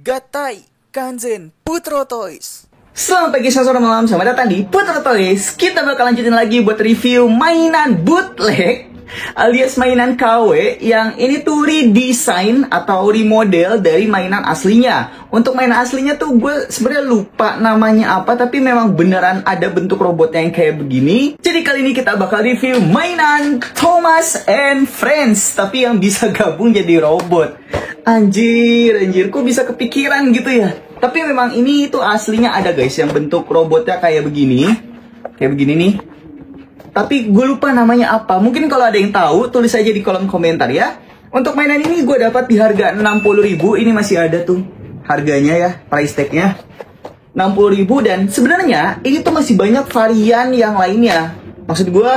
Gatai, Kanzen, Putro Toys. Selamat pagi, sore, malam, selamat datang di Putro Toys. Kita bakal lanjutin lagi buat review mainan bootleg alias mainan KW yang ini tuh redesign atau remodel dari mainan aslinya. Untuk mainan aslinya tuh gue sebenarnya lupa namanya apa, tapi memang beneran ada bentuk robotnya yang kayak begini. Jadi kali ini kita bakal review mainan Thomas and Friends, tapi yang bisa gabung jadi robot. Anjir, kok bisa kepikiran gitu ya? Tapi memang ini tuh aslinya ada guys, yang bentuk robotnya kayak begini. Kayak begini nih. Tapi gue lupa namanya apa. Mungkin kalau ada yang tahu, tulis aja di kolom komentar ya. Untuk mainan ini gue dapat di harga 60.000. Ini masih ada tuh harganya ya, price tag-nya 60.000. Dan sebenarnya ini tuh masih banyak varian yang lainnya. Maksud gue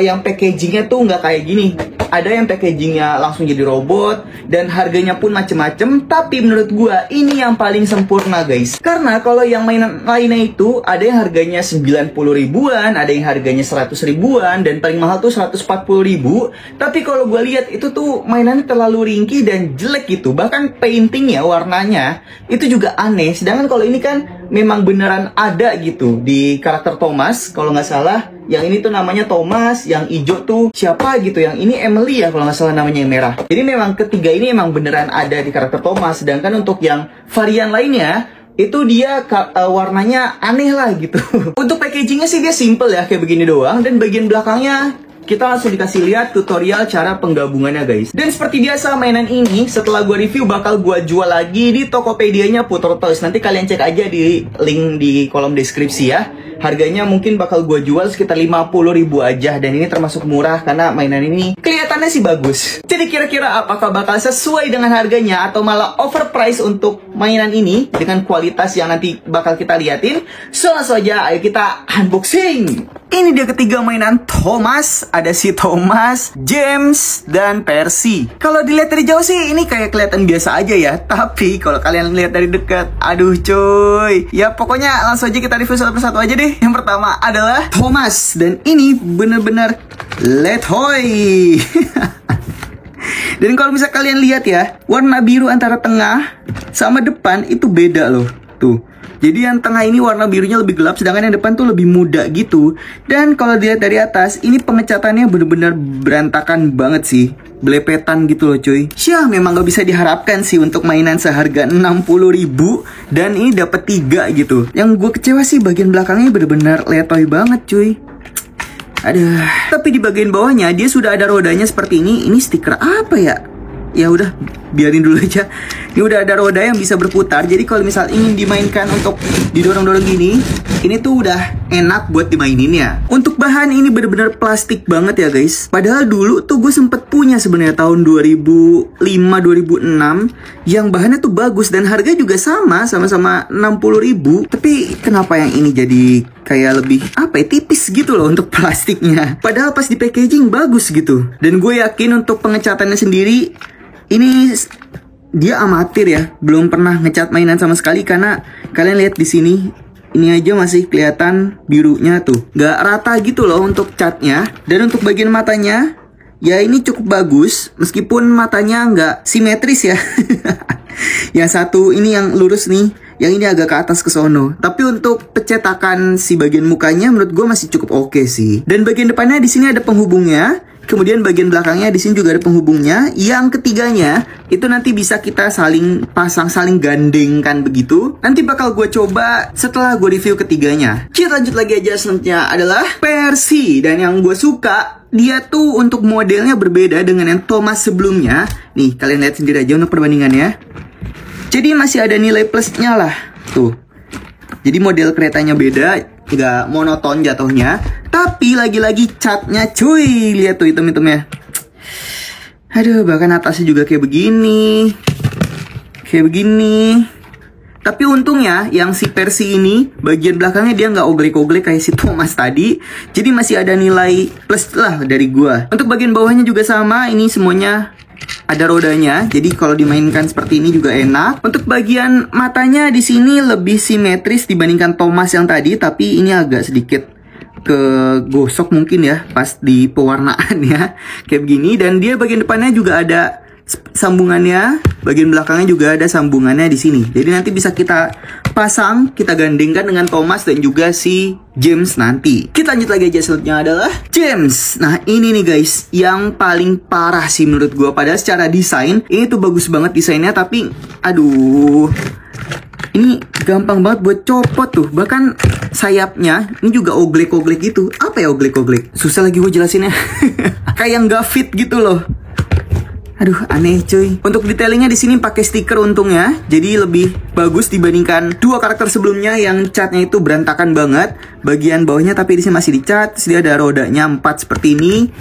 yang packagingnya tuh nggak kayak gini. Ada yang packagingnya langsung jadi robot dan harganya pun macem-macem. Tapi menurut gua ini yang paling sempurna guys. Karena kalau yang mainan lainnya itu ada yang harganya 90 ribuan, ada yang harganya 100 ribuan, dan paling mahal tuh 140 ribu. Tapi kalau gua lihat itu tuh mainannya terlalu ringkih dan jelek gitu. Bahkan paintingnya, warnanya itu juga aneh. Sedangkan kalau ini kan memang beneran ada gitu di karakter Thomas. Kalau nggak salah yang ini tuh namanya Thomas, yang hijau tuh siapa gitu, yang ini Emily ya kalau nggak salah namanya, yang merah. Jadi memang ketiga ini emang beneran ada di karakter Thomas. Sedangkan untuk yang varian lainnya itu dia warnanya aneh lah gitu. Untuk packagingnya sih dia simple ya, kayak begini doang. Dan bagian belakangnya kita langsung dikasih lihat tutorial cara penggabungannya guys. Dan seperti biasa mainan ini setelah gue review bakal gue jual lagi di Tokopedia-nya Putro Toys. Nanti kalian cek aja di link di kolom deskripsi ya. Harganya mungkin bakal gue jual sekitar 50 ribu aja. Dan ini termasuk murah karena mainan ini kelihatannya sih bagus. Jadi kira-kira apakah bakal sesuai dengan harganya atau malah overprice untuk mainan ini dengan kualitas yang nanti bakal kita liatin? So langsung aja ayo kita unboxing. Ini dia ketiga mainan Thomas. Ada si Thomas, James, dan Percy. Kalau dilihat dari jauh sih ini kayak kelihatan biasa aja ya. Tapi kalau kalian lihat dari dekat, aduh coy. Ya pokoknya langsung aja kita review satu persatu aja deh. Yang pertama adalah Thomas. Dan ini bener-bener letoy. Dan kalau bisa kalian lihat ya, warna biru antara tengah sama depan itu beda loh. Tuh. Jadi yang tengah ini warna birunya lebih gelap, sedangkan yang depan tuh lebih muda gitu. Dan kalau dilihat dari atas, ini pengecatannya bener-bener berantakan banget sih. Belepetan gitu loh cuy. Syah, memang gak bisa diharapkan sih untuk mainan seharga 60 ribu. Dan ini dapat 3 gitu. Yang gue kecewa sih bagian belakangnya bener-bener letoy banget cuy. Aduh. Tapi di bagian bawahnya dia sudah ada rodanya seperti ini. Ini stiker apa ya? Ya udah, biarin dulu aja. Ini udah ada roda yang bisa berputar. Jadi kalau misal ingin dimainkan untuk didorong-dorong gini, ini tuh udah enak buat dimainin ya. Untuk bahan ini bener-bener plastik banget ya guys. Padahal dulu tuh gue sempet punya sebenarnya tahun 2005-2006 yang bahannya tuh bagus dan harga juga sama-sama 60 ribu. Tapi kenapa yang ini jadi kayak lebih tipis gitu loh untuk plastiknya. Padahal pas di packaging bagus gitu. Dan gue yakin untuk pengecatannya sendiri ini dia amatir ya, belum pernah ngecat mainan sama sekali. Karena kalian lihat di sini, ini aja masih kelihatan birunya tuh, nggak rata gitu loh untuk catnya. Dan untuk bagian matanya, ya ini cukup bagus, meskipun matanya nggak simetris ya. Yang satu ini yang lurus nih, yang ini agak ke atas ke sono. Tapi untuk pencetakan si bagian mukanya menurut gue masih cukup oke sih. Dan bagian depannya di sini ada penghubungnya. Kemudian bagian belakangnya di sini juga ada penghubungnya. Yang ketiganya itu nanti bisa kita saling pasang, saling gandengkan begitu. Nanti bakal gue coba setelah gue review ketiganya. Kita lanjut lagi aja, selanjutnya adalah Percy. Dan yang gue suka, dia tuh untuk modelnya berbeda dengan yang Thomas sebelumnya. Nih kalian lihat sendiri aja untuk perbandingannya. Jadi masih ada nilai plusnya lah. Tuh. Jadi model keretanya beda, nggak monoton jatuhnya. Tapi lagi-lagi catnya cuy. Lihat tuh hitam-hitamnya. Aduh, bahkan atasnya juga kayak begini. Kayak begini. Tapi untungnya yang si Percy ini bagian belakangnya dia nggak oglek-oglek kayak si Thomas tadi. Jadi masih ada nilai plus lah dari gua. Untuk bagian bawahnya juga sama. Ini semuanya ada rodanya, jadi kalau dimainkan seperti ini juga enak. Untuk bagian matanya di sini lebih simetris dibandingkan Thomas yang tadi, tapi ini agak sedikit kegosok mungkin ya pas di pewarnaan ya, kayak begini. Dan dia bagian depannya juga ada sambungannya, bagian belakangnya juga ada sambungannya di sini. Jadi nanti bisa kita pasang, kita gandengkan dengan Thomas dan juga si James nanti. Kita lanjut lagi aja, selanjutnya adalah James. Nah ini nih guys, yang paling parah sih menurut gue. Padahal secara desain, ini tuh bagus banget desainnya, tapi aduh, ini gampang banget buat copot tuh. Bahkan sayapnya ini juga oglek-oglek gitu. Apa ya oglek-oglek? Susah lagi gue jelasinnya. Kayak nggak fit gitu loh. Aduh, aneh cuy. Untuk detailingnya di sini pakai stiker untungnya, jadi lebih bagus dibandingkan dua karakter sebelumnya yang catnya itu berantakan banget. Bagian bawahnya tapi di sini masih dicat. Terus dia ada rodanya 4 seperti ini.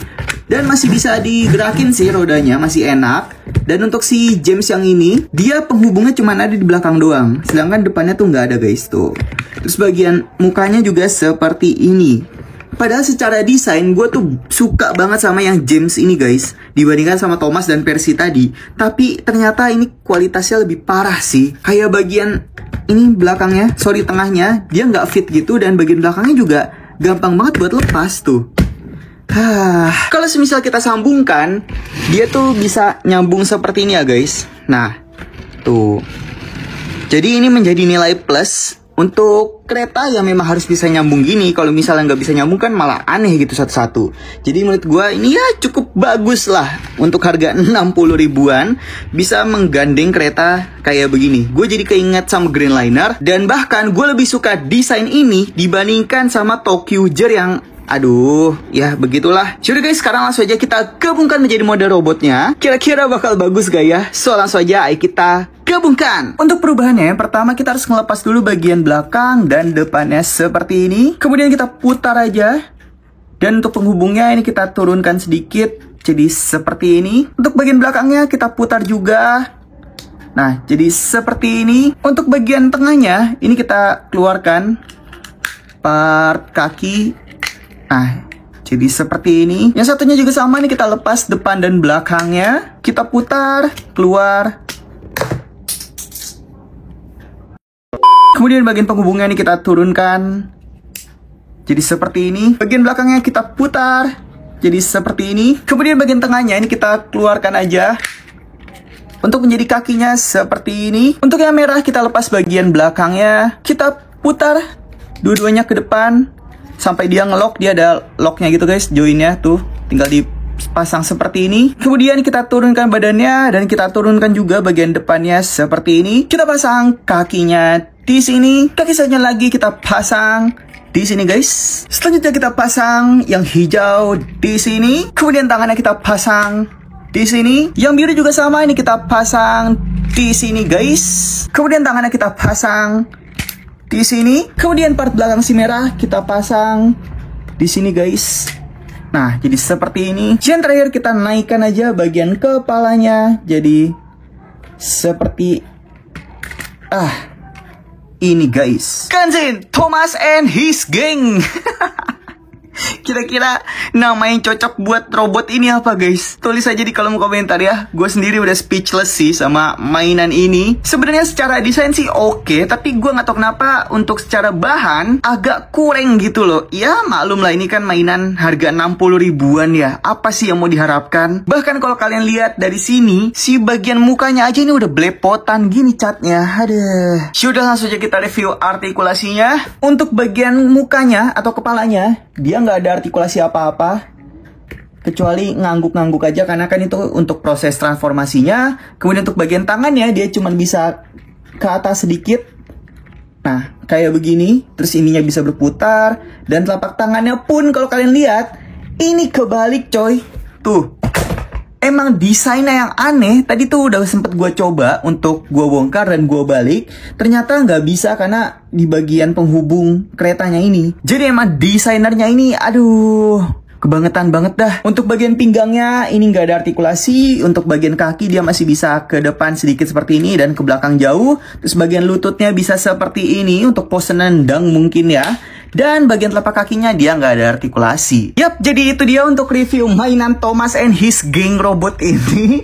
Dan masih bisa digerakin sih rodanya, masih enak. Dan untuk si James yang ini, dia penghubungnya cuma ada di belakang doang. Sedangkan depannya tuh nggak ada guys tuh. Terus bagian mukanya juga seperti ini. Padahal secara desain gue tuh suka banget sama yang James ini guys, dibandingkan sama Thomas dan Percy tadi. Tapi ternyata ini kualitasnya lebih parah sih. Kayak bagian ini belakangnya, sorry tengahnya, dia nggak fit gitu. Dan bagian belakangnya juga gampang banget buat lepas tuh. Kalau semisal kita sambungkan, dia tuh bisa nyambung seperti ini ya guys. Nah, tuh. Jadi ini menjadi nilai plus untuk kereta yang memang harus bisa nyambung gini. Kalau misalnya nggak bisa nyambung kan malah aneh gitu satu-satu. Jadi menurut gue ini ya cukup bagus lah. Untuk harga 60 ribuan bisa menggandeng kereta kayak begini. Gue jadi keinget sama Green Liner. Dan bahkan gue lebih suka desain ini dibandingkan sama Tokyo-Ger yang aduh, ya begitulah. Sudah guys, sekarang langsung aja kita gabungkan menjadi mode robotnya. Kira-kira bakal bagus gak ya? So langsung aja ayo kita gabungkan. Untuk perubahannya, yang pertama kita harus ngelepas dulu bagian belakang dan depannya seperti ini. Kemudian kita putar aja. Dan untuk penghubungnya ini kita turunkan sedikit, jadi seperti ini. Untuk bagian belakangnya kita putar juga. Nah, jadi seperti ini. Untuk bagian tengahnya, ini kita keluarkan part kaki. Nah, jadi seperti ini. Yang satunya juga sama nih, kita lepas depan dan belakangnya. Kita putar, keluar. Kemudian bagian penghubungnya ini kita turunkan. Jadi seperti ini. Bagian belakangnya kita putar. Jadi seperti ini. Kemudian bagian tengahnya ini kita keluarkan aja. Untuk menjadi kakinya seperti ini. Untuk yang merah kita lepas bagian belakangnya. Kita putar dua-duanya ke depan. Sampai dia ngelock, dia ada locknya gitu guys, joinnya tuh, tinggal dipasang seperti ini. Kemudian kita turunkan badannya dan kita turunkan juga bagian depannya seperti ini. Kita pasang kakinya di sini, kaki satunya lagi kita pasang di sini guys. Selanjutnya kita pasang yang hijau di sini. Kemudian tangannya kita pasang di sini. Yang biru juga sama, ini kita pasang di sini guys. Kemudian tangannya kita pasang di sini. Kemudian part belakang si merah kita pasang di sini guys. Nah, jadi seperti ini. Yang terakhir kita naikkan aja bagian kepalanya. Jadi seperti ini guys. Kanzen, Thomas and his gang. Kira-kira nama yang cocok buat robot ini apa guys? Tulis aja di kolom komentar ya. Gue sendiri udah speechless sih sama mainan ini. Sebenarnya secara desain sih oke, tapi gue gak tahu kenapa untuk secara bahan agak kurang gitu loh. Ya maklum lah, ini kan mainan harga 60 ribuan ya. Apa sih yang mau diharapkan? Bahkan kalau kalian lihat dari sini, si bagian mukanya aja ini udah belepotan gini catnya. Aduh. Sudah, langsung aja kita review artikulasinya. Untuk bagian mukanya atau kepalanya, dia nggak ada artikulasi apa-apa, kecuali ngangguk-ngangguk aja karena kan itu untuk proses transformasinya. Kemudian untuk bagian tangannya dia cuma bisa ke atas sedikit. Nah, kayak begini. Terus ininya bisa berputar. Dan telapak tangannya pun kalau kalian lihat, ini kebalik coy. Tuh. Emang desainnya yang aneh. Tadi tuh udah sempet gue coba untuk gue bongkar dan gue balik. Ternyata nggak bisa karena di bagian penghubung keretanya ini. Jadi emang desainernya ini, aduh, kebangetan banget dah. Untuk bagian pinggangnya ini nggak ada artikulasi. Untuk bagian kaki dia masih bisa ke depan sedikit seperti ini dan ke belakang jauh. Terus bagian lututnya bisa seperti ini untuk pose nendang mungkin ya. Dan bagian telapak kakinya dia nggak ada artikulasi. Yap, jadi itu dia untuk review mainan Thomas and his gang robot ini.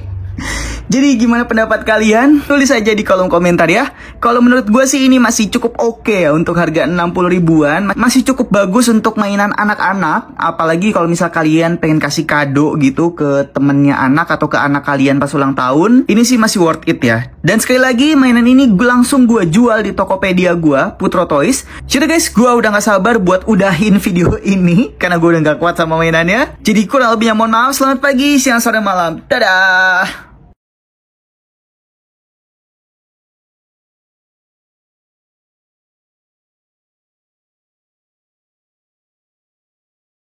Jadi gimana pendapat kalian? Tulis aja di kolom komentar ya. Kalau menurut gue sih ini masih cukup oke ya untuk harga 60 ribuan. Masih cukup bagus untuk mainan anak-anak. Apalagi kalau misal kalian pengen kasih kado gitu ke temennya anak atau ke anak kalian pas ulang tahun. Ini sih masih worth it ya. Dan sekali lagi mainan ini langsung gue jual di Tokopedia gue, Putro Toys. Jadi guys, gue udah gak sabar buat udahin video ini karena gue udah gak kuat sama mainannya. Jadi kurang lebihnya mohon maaf. Selamat pagi, siang, sore, malam. Dadah.